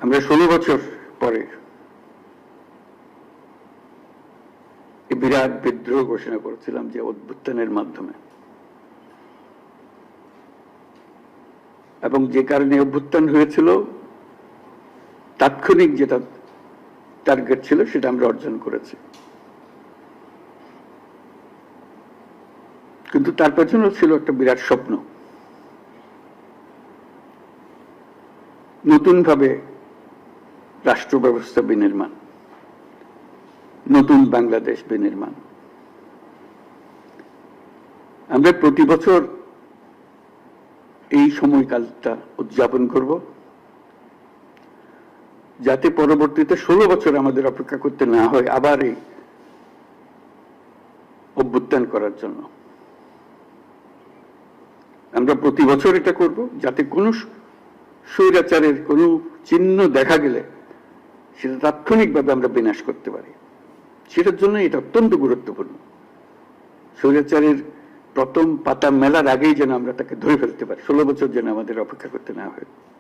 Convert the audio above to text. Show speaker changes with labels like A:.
A: আমরা 16 বছর পরে বিরাট বিদ্রোহ ঘোষণা করেছিলাম যে অভ্যুত্থানের মাধ্যমে, এবং যে কারণে অভ্যুত্থান হয়েছিল তাৎক্ষণিক যেটা টার্গেট ছিল সেটা আমরা অর্জন করেছি। কিন্তু তার পেছনে ছিল একটা বিরাট স্বপ্ন, নতুন ভাবে রাষ্ট্র ব্যবস্থা বিনির্মাণ, নতুন বাংলাদেশ বিনির্মাণ। আমরা প্রতি বছর এই সময়কালটা উদযাপন করব, যাতে পরবর্তীতে 16 বছর আমাদের অপেক্ষা করতে না হয় আবার এই অভ্যুত্থান করার জন্য। আমরা প্রতি বছর এটা করব, যাতে কোনো স্বৈরাচারের কোনো চিহ্ন দেখা গেলে সেটা তাৎক্ষণিকভাবে আমরা বিনাশ করতে পারি। সেটার জন্য এটা অত্যন্ত গুরুত্বপূর্ণ। স্বৈরাচারের প্রথম পাতা মেলার আগেই যেন আমরা তাকে ধরে ফেলতে পারি, 16 বছর যেন আমাদের অপেক্ষা করতে না হয়।